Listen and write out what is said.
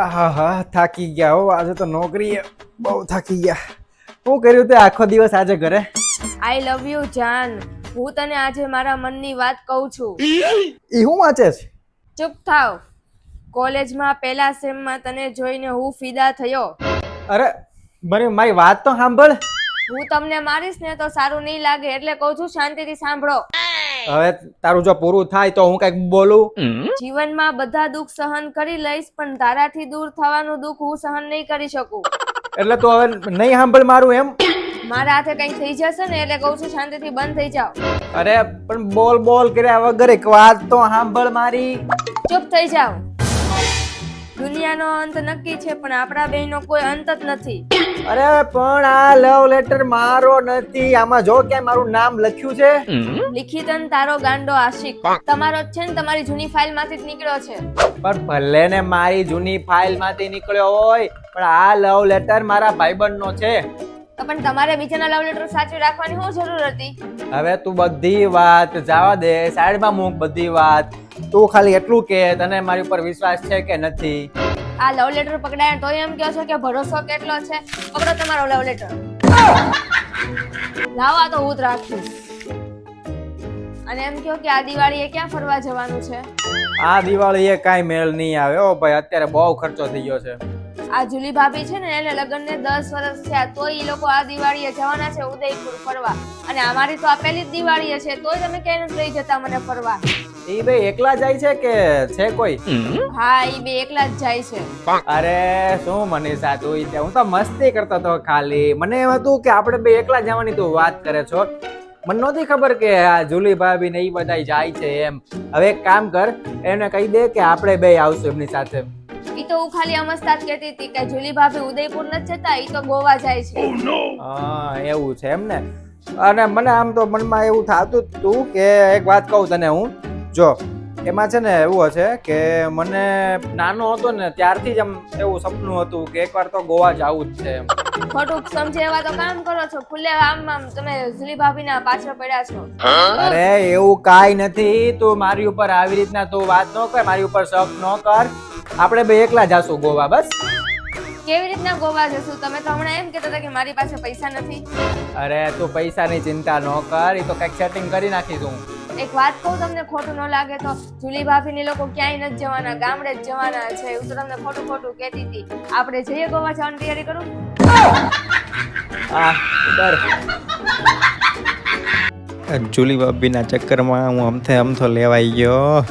આહા થાકી ગયા હો આજે તો નોકરી બહુ થાકી ગયા. શું કર્યું તે આખો દિવસ આજે ઘરે? આઈ લવ યુ જાન. હું તને આજે મારા મનની વાત કહું છું. ઈ હું વાંચે છે? ચૂપ થાવ. કોલેજમાં પહેલા સેમમાં તને જોઈને હું ફિદા થયો. અરે મને મારી વાત તો સાંભળ. હું તમને મારીશ ને તો સારું નહીં લાગે એટલે કહું છું શાંતિથી સાંભળો. હવે તારું જો પૂરું થાય તો હું કઈક બોલું. જીવનમાં બધા દુઃખ સહન કરી લઈશ પણ તારાથી દૂર થવાનું દુઃખ હું સહન નહીં કરી શકું. એટલે તું હવે નહીં સાંભળ મારું એમ? મારા હાથે કંઈક થઈ જશે ને એટલે કહું છું શાંતિથી બંધ થઈ જાઓ. અરે પણ બોલ બોલ કર્યા વગર એક વાત તો સાંભળ મારી. ચૂપ થઈ જાઓ. દુનિયાનો અંત નક્કી છે પણ આપણા બેયનો કોઈ અંત જ નથી. અરે પણ આ લવ લેટર મારો નથી. આમાં જો ક્યાંય મારું નામ લખ્યું છે? લિખિતન તારો ગાંડો આશિક તમારો જ છે ને, તમારી જૂની ફાઇલ માંથી જ નીકળ્યો છે. પણ ભલે ને મારી જૂની ફાઇલ માંથી નીકળ્યો હોય પણ આ લવ લેટર મારા ભાઈબંધનો છે. તો પણ તમારે બીજાના લવ લેટર સાચવી રાખવાની શું જરૂર હતી? હવે તું બધી વાત જવા દે, સાઈડમાં મૂક બધી વાત. તું ખાલી એટલું કે તને મારી ઉપર વિશ્વાસ છે કે નથી? આ લવ લેટર પકડાયા તો એમ કહો છો કે ભરોસો કેટલો છે? પકડો તમારો લવ લેટર. લાવા તો હું જ રાખીશ. અને એમ કહો કે આ દિવાળીએ ક્યાં ફરવા જવાનું છે? આ દિવાળીએ કાંઈ મેળ નહીં આવે હો ભાઈ, અત્યારે બહુ ખર્ચો થઈ ગયો છે. આ જુલી ભાભી છે ને એને લગ્નને 10 વર્ષ થયા તોય ઈ લોકો આ દિવાળીએ જવાના છે ઉદયપુર ફરવા. અને અમારી તો આ પહેલી જ દિવાળીએ છે તોય તમે ક્યાંય નથી લઈ જતા મને ફરવા. એ બે એકલા જાય છે કે છે કોઈ? હા ઈ બે એકલા જ જાય છે. અરે શું મનીષા તું હું તો મસ્તી કરતો હતો ખાલી. મને એમ હતું કે આપણે બે એકલા જવાની તું વાત કરે છો. મને નહોતી ખબર કે આ જુલી ભાભી ને ઈ બધા જાય છે એમ. હવે એક કામ કર, એને કહી દે કે આપણે બે આવશું એમની સાથે. ઈ તો હું ખાલી અમસ્તા જ કહેતી હતી કે જુલી ભાભી ઉદયપુર નથી જતા, ઈ તો ગોવા જાય છે. હા એવું છે એમ ને. અને મને આમ તો મનમાં એવું થતું જ તું કે એક વાત કહું તને હું. જો એમાં છે ને એવું છે કે મને નાનો હતો ને ત્યારથી જ આમ એવું સપનું હતું કે એકવાર તો ગોવા જવું જ છે એમ. ખોટું સમજે એવા તો કામ કરો છો. ખુલ્લે આમ તમે જુલી ભાભીના પાછળ પડ્યા છો. અરે એવું કાઈ નથી. તું મારી ઉપર આવી રીતના તું વાત ન કર, મારી ઉપર શક ન કર. આપણે બે એકલા જાશું ગોવા બસ. કેવી રીતના ગોવા જશું? તમે તો હમણાં એમ કહેતા હતા કે મારી પાસે પૈસા નથી. અરે તું પૈસાની ચિંતા ન કર, એ તો કઈક સેટિંગ કરી નાખીશું. એક વાત કહું તમને ખોટું ન લાગે તો, જુલી ભાભી ને લોકો ક્યાંય નથી જવાના, ગામડે જ જવાના છે. એવું તો તમને ખોટું ખોટું કહેતી હતી. આપણે જઈએ ગોવા જવાની તૈયારી કરું? હા દર જુલી ભાભીના ચક્કરમાં હું અમથે અમથો લેવાઈ ગયો.